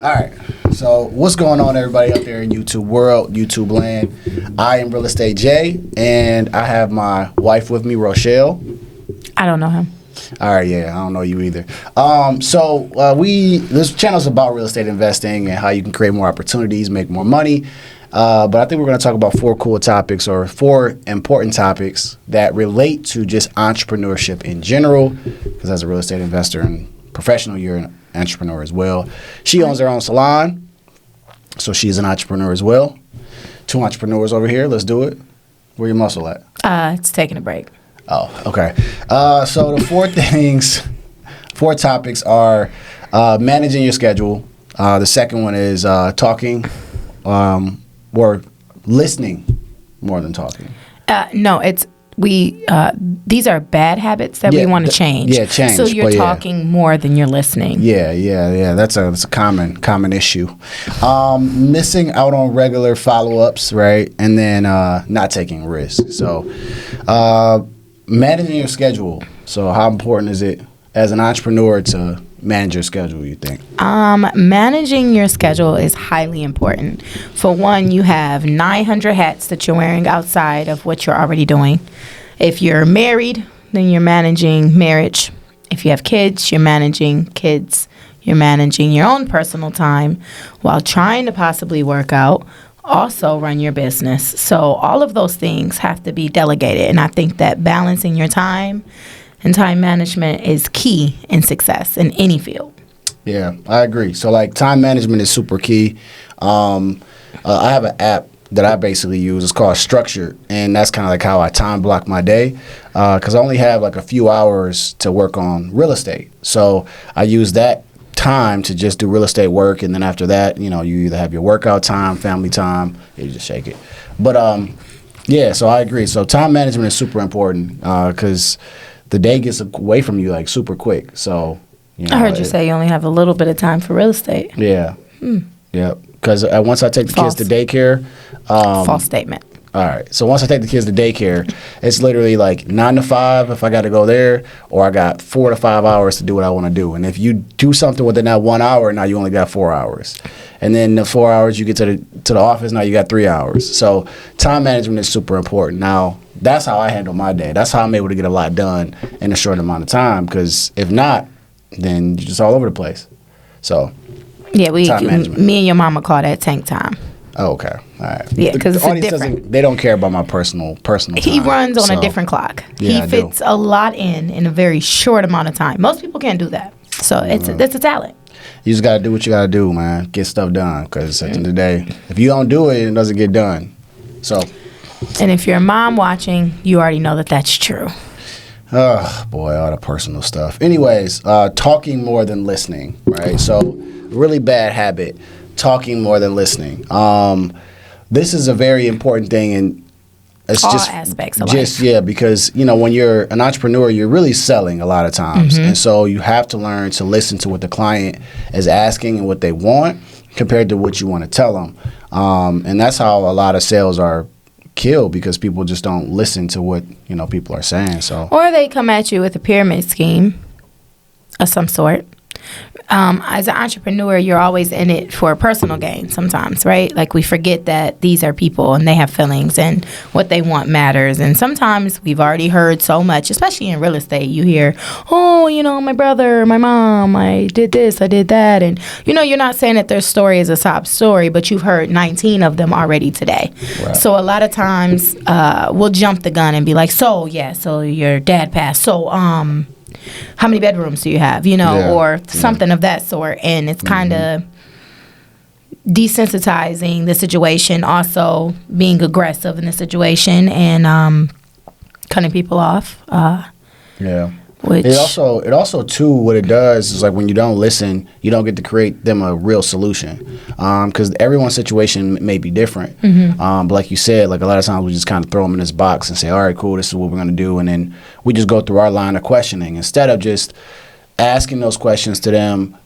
All right. So, what's going on, everybody out there in YouTube world, YouTube land? I am Real Estate Jay, and I have my wife with me, Rochelle. I don't know him. All right, yeah, I don't know you either. This channel is about real estate investing and how you can create more opportunities, make more money. But I think we're going to talk about four cool topics or four important topics that relate to just entrepreneurship in general. Because as a real estate investor and professional, you're an entrepreneur as well. She owns her own salon, so she's an entrepreneur as well. Two entrepreneurs over here. Let's do it. Where your muscle at? It's taking a break. Oh, okay. So the four topics are managing your schedule. The second one is talking or listening more than talking. No, it's these are bad habits that we want to change. Yeah, change. So you're talking more than you're listening. Yeah. That's a common issue. Missing out on regular follow-ups, right? And then not taking risks. So managing your schedule. So how important is it as an entrepreneur to manage your schedule, you think? Managing your schedule is highly important. For one, you have 900 hats that you're wearing outside of what you're already doing. If you're married, then you're managing marriage. If you have kids, you're managing kids. You're managing your own personal time while trying to possibly work out, also run your business. So all of those things have to be delegated. And I think that balancing your time and time management is key in success in any field. Yeah, I agree. So like time management is super key. I have an app that I basically use. It's called Structured, and that's kind of like how I time block my day because I only have like a few hours to work on real estate. So I use that time to just do real estate work, and then after that, you either have your workout time, family time, you just shake it. But yeah, so I agree. So time management is super important because the day gets away from you like super quick. So I heard you say you only have a little bit of time for real estate. Yeah. Yeah. Because once I take the kids to daycare. False statement. All right. So once I take the kids to daycare, it's literally like 9 to 5 if I got to go there, or I got 4 to 5 hours to do what I want to do. And if you do something within that 1 hour, now you only got 4 hours. And then the 4 hours you get to the office, now you got 3 hours. So time management is super important. Now, that's how I handle my day. That's how I'm able to get a lot done in a short amount of time. Because if not, then you're just all over the place. So yeah, me and your mama call that tank time. Oh, okay. All right. Yeah, because it's different. They don't care about my personal time. He runs on a different clock. Yeah, he fits a lot in a very short amount of time. Most people can't do that. So that's a talent. You just got to do what you got to do, man. Get stuff done. Because at the end of the day, if you don't do it, it doesn't get done. So. And if you're a mom watching, you already know that that's true. Oh, boy, all the personal stuff. Anyways, talking more than listening, right? So, really bad habit, talking more than listening. This is a very important thing, and it's all aspects of life. Yeah, because, when you're an entrepreneur, you're really selling a lot of times. And so you have to learn to listen to what the client is asking and what they want compared to what you want to tell them. And that's how a lot of sales are killed, because people just don't listen to what people are saying. So, or they come at you with a pyramid scheme of some sort. As an entrepreneur, you're always in it for personal gain sometimes, right? Like we forget that these are people and they have feelings and what they want matters. And sometimes we've already heard so much, especially in real estate, you hear, oh, my brother, my mom, I did this, I did that. And, you're not saying that their story is a sob story, but you've heard 19 of them already today. Right. So a lot of times we'll jump the gun and be like, so your dad passed. So, how many bedrooms do you have, or something of that sort. And it's kind of desensitizing the situation, also being aggressive in the situation and cutting people off. Yeah. It also too, what it does is like when you don't listen, you don't get to create them a real solution, because everyone's situation may be different. But like you said, like a lot of times we just kind of throw them in this box and say, all right, cool, this is what we're going to do. And then we just go through our line of questioning instead of just asking those questions to them,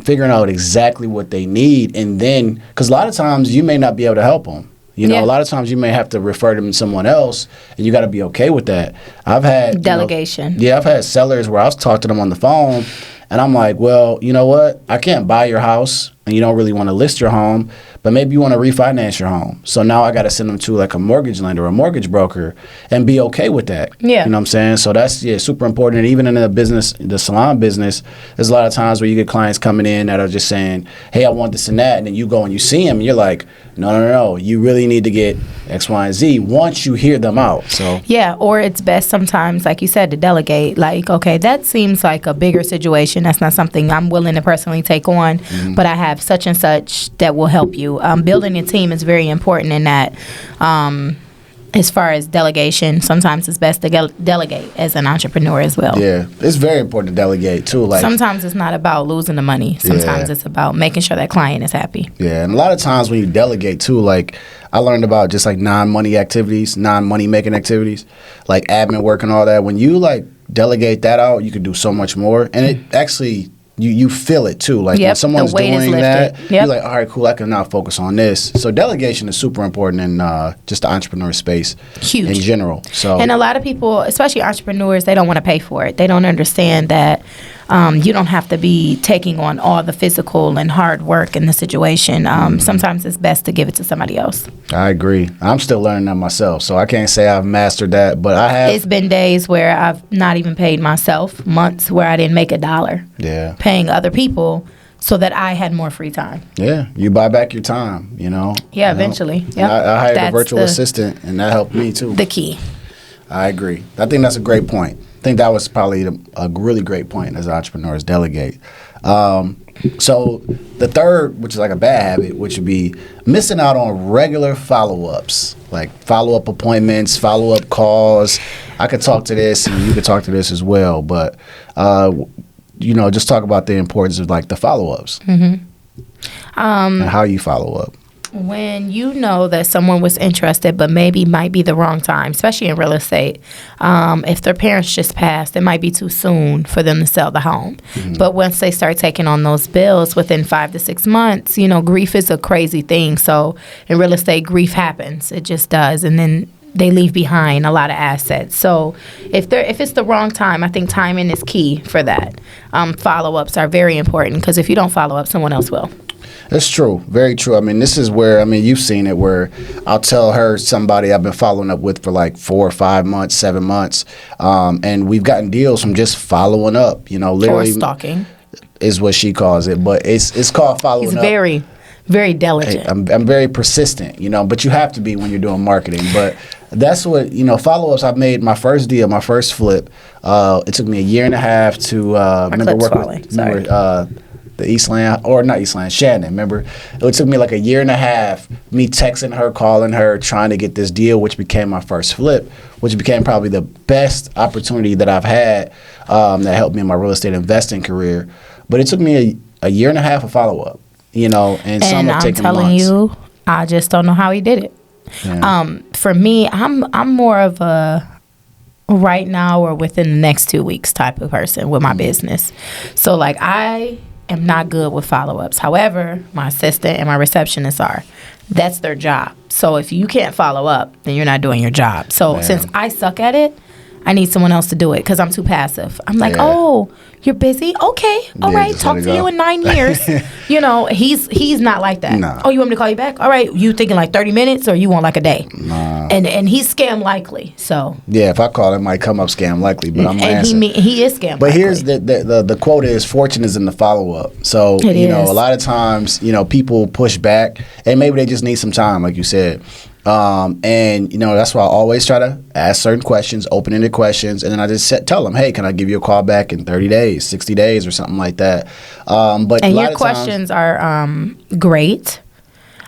figuring out exactly what they need. And then, because a lot of times you may not be able to help them. A lot of times you may have to refer them to someone else, and you got to be okay with that. I've had delegation. I've had sellers where I was talking to them on the phone, and I'm like, well, you know what? I can't buy your house and you don't really want to list your home, but maybe you want to refinance your home. So now I got to send them to like a mortgage lender or a mortgage broker and be okay with that. Yeah. You know what I'm saying? So that's super important. And even in the business, the salon business, there's a lot of times where you get clients coming in that are just saying, hey, I want this and that. And then you go and you see them and you're like, no. You really need to get X, Y, and Z once you hear them out. So yeah, or it's best sometimes, like you said, to delegate. Like, okay, that seems like a bigger situation. That's not something I'm willing to personally take on, but I have such and such that will help you. Building a team is very important in that. As far as delegation, sometimes it's best to delegate as an entrepreneur as well. Yeah, it's very important to delegate too. Like sometimes it's not about losing the money. Sometimes it's about making sure that client is happy. Yeah, and a lot of times when you delegate too, like I learned about just like non-money activities, non-money making activities, like admin work and all that. When you like delegate that out, you can do so much more, and it actually. You feel it too. Like when someone's doing that, you're like, all right, cool, I can now focus on this. So delegation is super important in just the entrepreneur space. Huge. In general. So and a lot of people, especially entrepreneurs, they don't want to pay for it. They don't understand that you don't have to be taking on all the physical and hard work in the situation. Sometimes it's best to give it to somebody else. I agree. I'm still learning that myself, so I can't say I've mastered that, but I have. It's been days where I've not even paid myself, months where I didn't make $1. Yeah. Paying other people so that I had more free time. Yeah, you buy back your time, Yeah, eventually. Yep. I hired a virtual assistant, and that helped me too. The key. I agree. I think that's a great point. I think that was probably a really great point as entrepreneurs, delegate. So the third, which is like a bad habit, which would be missing out on regular follow-ups, like follow-up appointments, follow-up calls. I could talk to this, and you could talk to this as well, but just talk about the importance of like the follow-ups and how you follow up. When you know that someone was interested but maybe might be the wrong time, especially in real estate, if their parents just passed, it might be too soon for them to sell the home. But once they start taking on those bills within 5 to 6 months, grief is a crazy thing. So in real estate, grief happens. It just does. And then they leave behind a lot of assets. So if it's the wrong time, I think timing is key for that. Follow-ups are very important because if you don't follow up, someone else will. That's true. Very true. I mean, this is where, you've seen it where I'll tell her somebody I've been following up with for like 4 or 5 months, 7 months. And we've gotten deals from just following up, literally. Or stalking. Is what she calls it. But it's called following up. He's very, very diligent. Hey, I'm very persistent, but you have to be when you're doing marketing. But that's what, follow-ups. I've made my first deal, my first flip. It took me a year and a half to the Shannon, remember? It took me like a year and a half, me texting her, calling her, trying to get this deal, which became my first flip, which became probably the best opportunity that I've had that helped me in my real estate investing career. But it took me a year and a half of follow-up, and some have taken months. And I'm telling you, I just don't know how he did it. Yeah. For me, I'm more of a right now or within the next 2 weeks type of person with my business. So like I am not good with follow-ups. However, my assistant and my receptionist are. That's their job. So if you can't follow up, then you're not doing your job. So since I suck at it, I need someone else to do it because I'm too passive. I'm like, oh, you're busy? Okay. All right. Talk to you in 9 years. He's not like that. Nah. Oh, you want me to call you back? All right. You thinking like 30 minutes or you want like a day? Nah. And he's scam likely. So yeah, if I call, it might come up scam likely, but I'm answering. He is scam But likely. here's the quote is fortune is in the follow-up. So, a lot of times, people push back and maybe they just need some time, like you said. That's why I always try to ask certain questions, open-ended questions, and then I just tell them, hey, can I give you a call back in 30 days, 60 days, or something like that. But and your questions are great.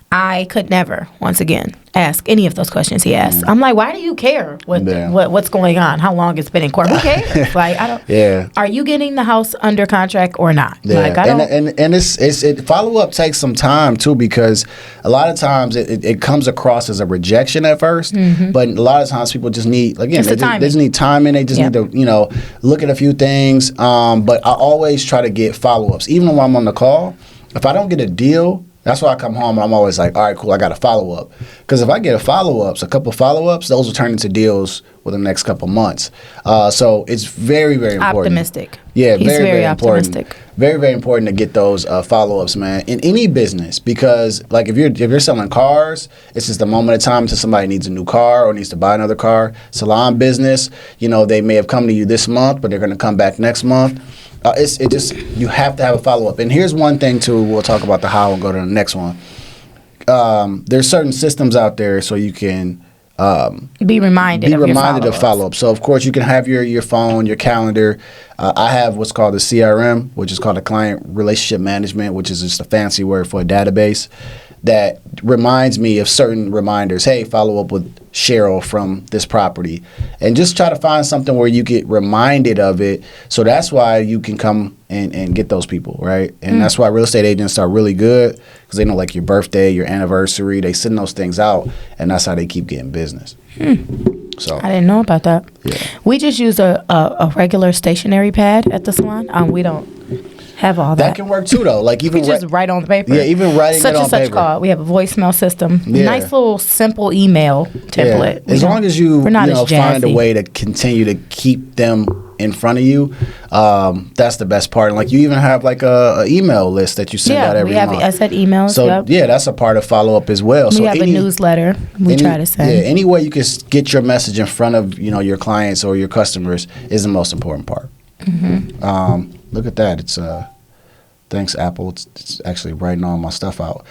I could never, once again, ask any of those questions he asked. I'm like, why do you care what's going on? How long it's been in court? Who cares? Like, I don't. Yeah. Are you getting the house under contract or not? Yeah. Like, I don't. And it follow up takes some time too because a lot of times it comes across as a rejection at first, but a lot of times people just need they just need time and they just need to look at a few things. But I always try to get follow ups, even when I'm on the call. If I don't get a deal. That's why I come home and I'm always like, all right, cool, I got a follow-up. Because if I get a couple follow-ups, those will turn into deals within the next couple months. So it's very, very important. Optimistic. Yeah, He's very, very important. optimistic. very, very important to get those follow-ups, man, in any business, because like if you're selling cars, it's just a moment of time until somebody needs a new car or needs to buy another car. Salon business, they may have come to you this month, but they're going to come back next month. You have to have a follow-up. And here's one thing too, we'll talk about the how and go to the next one. There's certain systems out there so you can be reminded of follow-up. So of course you can have your phone, your calendar. I have what's called the CRM, which is called a client relationship management, which is just a fancy word for a database that reminds me of certain reminders. Hey, follow up with Cheryl from this property, and just try to find something where you get reminded of it. So that's why you can come and get those people, right? And that's why real estate agents are really good, because they know like your birthday, your anniversary, they send those things out, and that's how they keep getting business. So I didn't know about that. Yeah. We just use a regular stationery pad at the salon. We don't have all that. That can work too, though. Like even we just write on the paper. Yeah, even writing such it on and such paper. call. We have a voicemail system. Yeah. Nice little simple email template. Yeah. As long as you find a way to continue to keep them in front of you, that's the best part. And like you even have like a email list that you send out every month. I said emails. So that's a part of follow up as well. We have a newsletter we try to send. Yeah, any way you can get your message in front of your clients or your customers is the most important part. Look at that. It's thanks Apple. It's actually writing all my stuff out.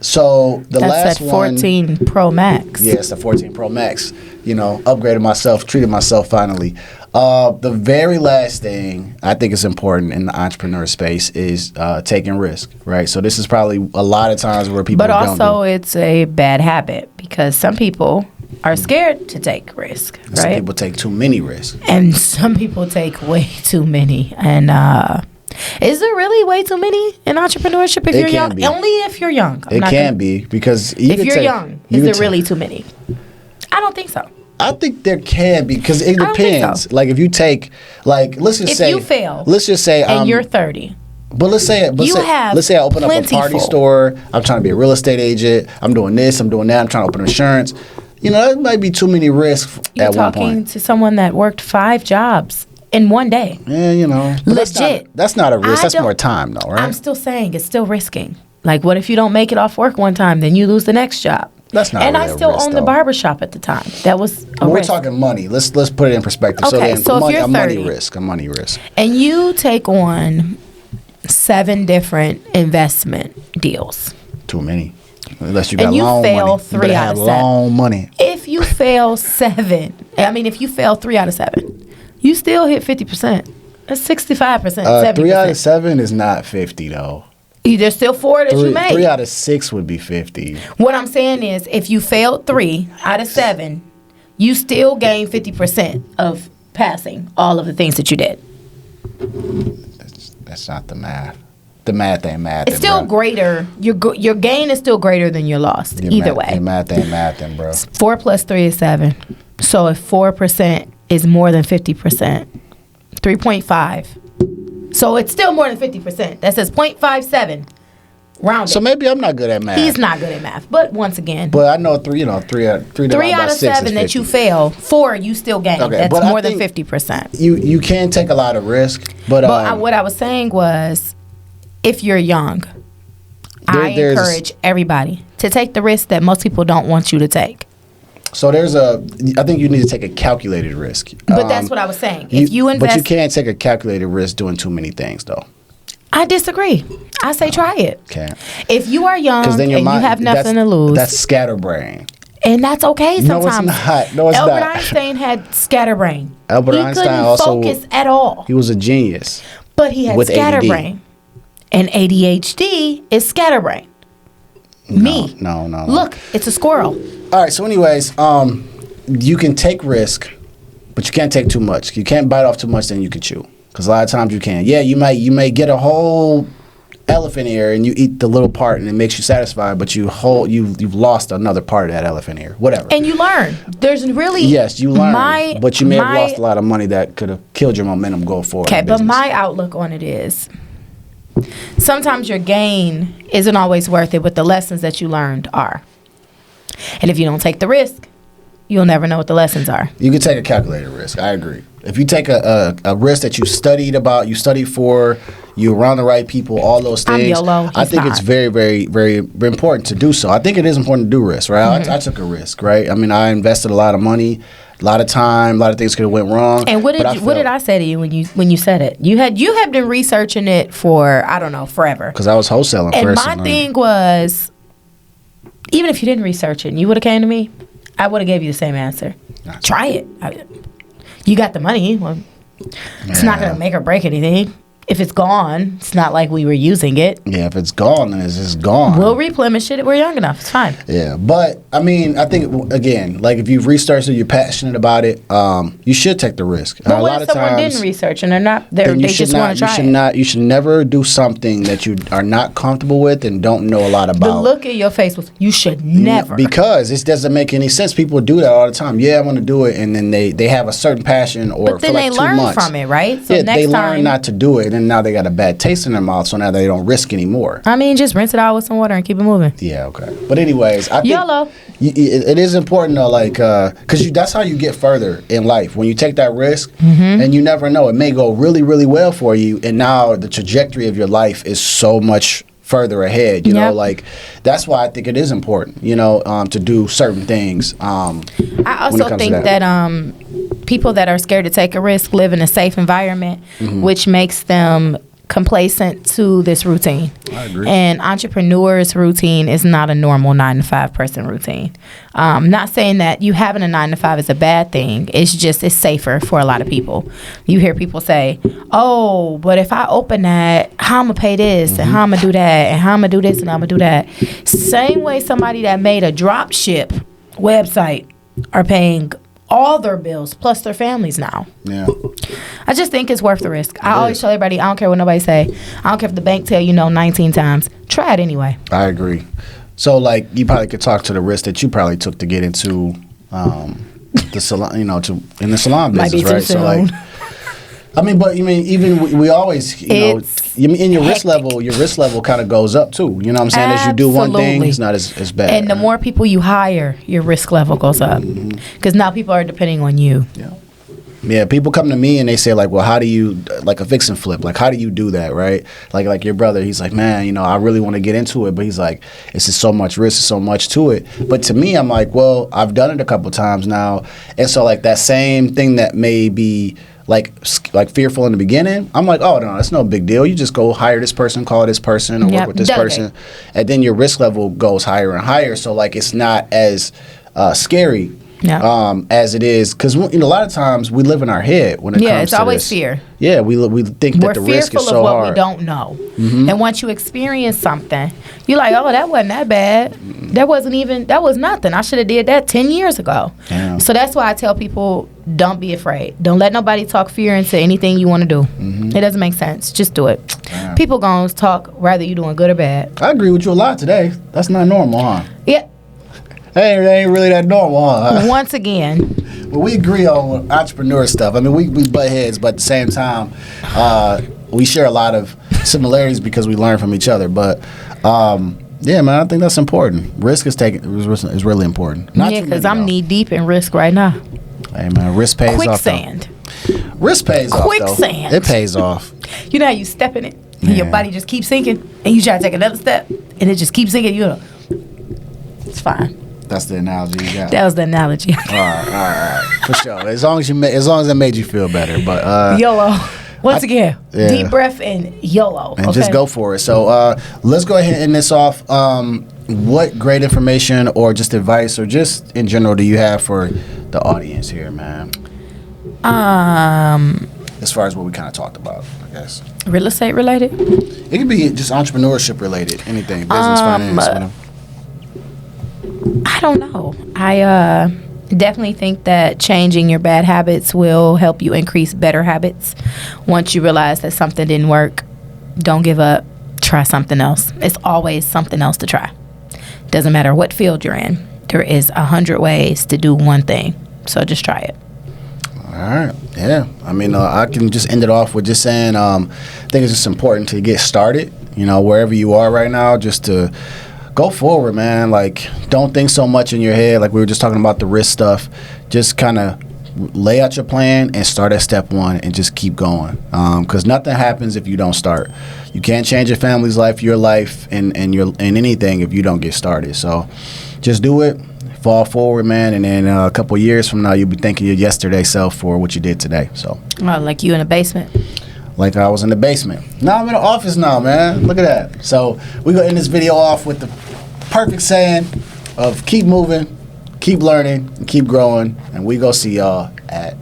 So the last one. That's that 14 Pro Max. Yeah, it's the 14 Pro Max. Upgraded myself, treated myself finally. The very last thing I think is important in the entrepreneur space is taking risk, right? So this is probably a lot of times where people don't do. But also it's a bad habit, because some people are scared to take risk, right? Some people take too many risks. And some people take way too many. And is there really way too many in entrepreneurship if you're young? Be. Only if you're young. It can be, because if you're young, is there really too many? I don't think so. I think there can be, because it depends. So. Like if you take, like let's just say, if you fail, let's just say, and you're 30. But let's say I open up a party store. I'm trying to be a real estate agent. I'm doing this. I'm doing that. I'm trying to open insurance. That might be too many risks you're at one point. You're talking to someone that worked 5 jobs in one day. Yeah, legit. That's not a risk. That's more time, though, right? I'm still saying it's still risking. Like, what if you don't make it off work one time, then you lose the next job? That's not. And I still owned the barbershop at the time. That was a risk. We're talking money. Let's put it in perspective. Okay, so if you're 30, a money risk, and you take on 7 different investment deals. Too many. Unless you got and you loan fail money. 3 out of 7. Loan money. If you fail if you fail 3 out of 7, you still hit 50%. That's 65%. 70%. 3 out of 7 is not 50 though. There's still 4 that you made. 3 out of 6 would be 50. What I'm saying is, if you failed 3 out of 7, you still gain 50% of passing all of the things that you did. That's not the math. The math ain't math. It's still greater. Your gain is still greater than your loss. Either way. Your math ain't mathing, bro. 4 plus 3 is 7. So if 4% is more than 50%, 3.5. So it's still more than 50%. That says 0.57. Rounded. So maybe I'm not good at math. He's not good at math. But once again. But I know 3 out of 7 that you fail, 4 you still gain. Okay, that's more than 50%. You can take a lot of risk, but what I was saying was, if you're young, I encourage everybody to take the risk that most people don't want you to take. So I think you need to take a calculated risk. But that's what I was saying. If you invest, but you can't take a calculated risk doing too many things, though. I disagree. I say try it. Okay. If you are young and you have nothing to lose, that's scatterbrain. And that's okay sometimes. No, it's not. No, it's Albert not. Einstein had scatterbrain. Albert Einstein also couldn't focus at all. He was a genius. But he had scatterbrain. And ADHD is scatterbrain. No. Look, it's a squirrel. All right. So, anyways, you can take risk, but you can't take too much. You can't bite off too much, then you can chew. Because a lot of times you can. Yeah, you may get a whole elephant ear and you eat the little part and it makes you satisfied, but you've lost another part of that elephant ear. Whatever. And you learn. There's really you learn, but you may have lost a lot of money that could have killed your momentum going forward. Okay, but my outlook on it is, sometimes your gain isn't always worth it, but the lessons that you learned are. And if you don't take the risk, you'll never know what the lessons are. You can take a calculated risk. I agree. If you take a risk that you studied for, you're around the right people, all those things. I'm YOLO. I think it's very, very, very, very important to do so. I think it is important to do risk, right? I took a risk, right? I mean, I invested a lot of money, a lot of time, a lot of things could have went wrong. And what did I say to you when you said it? You had been researching it for, I don't know, forever. Because I was wholesaling first. And my thing was, even if you didn't research it and you would have came to me, I would have gave you the same answer. Try it. You got the money. Well, it's not going to make or break anything. If it's gone, it's not like we were using it. Yeah, if it's gone, then it's just gone. We'll replenish it. We're young enough. It's fine. Yeah, but I mean, I think again, like if you've researched it, you're passionate about it, you should take the risk. But what if someone didn't research and they just want to try it? You should never do something that you are not comfortable with and don't know a lot about. The look in your face was, you should never. Because this doesn't make any sense. People do that all the time. Yeah, I want to do it, and then they have a certain passion, or but then for like 2 they months. learn from it, right? So yeah, next they learn not to do it, and now they got a bad taste in their mouth, so now they don't risk anymore. I mean, just rinse it out with some water and keep it moving. Yeah, okay. But anyways, I think YOLO. it is important though, like, because that's how you get further in life. When you take that risk, and you never know, it may go really, really well for you, and now the trajectory of your life is so much further ahead. You know, like that's why I think it is important. You know, to do certain things. I also think that people that are scared to take a risk live in a safe environment, which makes them complacent to this routine. I agree. And entrepreneurs' routine is not a normal 9-to-5 person routine. Not saying that you having a 9-to-5 is a bad thing. It's just it's safer for a lot of people. You hear people say, "Oh, but if I open that, how I'm gonna pay this and how I'm gonna do that and how I'm gonna do this and I'm gonna do that." Same way somebody that made a drop ship website are paying all their bills plus their families now. Yeah. I just think it's worth the risk. I always tell everybody, I don't care what nobody say. I don't care if the bank tell you no 19 times. Try it anyway. I agree. So, like, you probably could talk to the risk that you probably took to get into the salon, you know, in the salon business, right? So, like, I mean, but you mean even we always, you know, in your risk level kind of goes up too. You know what I'm saying? As you do one thing, it's not as bad. And the more people you hire, your risk level goes up because now people are depending on you. Yeah. Yeah, people come to me and they say like, well, how do you, like a fix and flip, like how do you do that, right? Like your brother, he's like, man, you know, I really want to get into it, but he's like, it's just so much risk, so much to it. But to me, I'm like, well, I've done it a couple times now, and so like that same thing that may be like fearful in the beginning, I'm like, oh no, that's no big deal. You just go hire this person, call this person, or work with this person, and then your risk level goes higher and higher. So like it's not as scary. Yeah. As it is, because you know a lot of times we live in our head when it comes to it's always fear. Yeah, we think that the risk is so hard. We're fearful of what we don't know, and once you experience something, you're like, oh, that wasn't that bad. That was nothing. I should have did that 10 years ago. Yeah. So that's why I tell people, don't be afraid. Don't let nobody talk fear into anything you want to do. It doesn't make sense. Just do it. Yeah. People gonna talk whether you doing good or bad. I agree with you a lot today. That's not normal, huh? Yeah. That ain't really that normal, huh? Once again. Well, we agree on entrepreneur stuff. I mean, we butt heads, but at the same time, we share a lot of similarities because we learn from each other. But yeah, man, I think that's important. Risk is really important. Because I'm knee deep in risk right now. Hey, man, risk pays Quicksand. off. Risk pays off. Quicksand. It pays off. You know how you step in it and your body just keeps sinking, and you try to take another step and it just keeps sinking. You know, it's fine. That's the analogy you got. That was the analogy. All right, for sure. As long as it made you feel better, but YOLO. Once again, deep breath and YOLO. And just go for it. So let's go ahead and end this off. What great information or just advice or just in general do you have for the audience here, man? As far as what we kind of talked about, I guess. Real estate related? It could be just entrepreneurship related. Anything. Business, finance, whatever. I don't know. I definitely think that changing your bad habits will help you increase better habits. Once you realize that something didn't work, don't give up. Try something else. It's always something else to try. Doesn't matter what field you're in. There is 100 ways to do one thing. So just try it. All right. Yeah. I mean, I can just end it off with just saying I think it's just important to get started, you know, wherever you are right now, just to go forward, man. Like, don't think so much in your head. Like we were just talking about the risk stuff. Just kind of lay out your plan and start at step one and just keep going. Because nothing happens if you don't start. You can't change your family's life, your life, and anything if you don't get started. So just do it. Fall forward, man, and then a couple years from now, you'll be thanking your yesterday self for what you did today. So, like you in the basement? Like I was in the basement. Now I'm in the office now, man. Look at that. So we're going to end this video off with the perfect saying of keep moving, keep learning, and keep growing, and we go see y'all at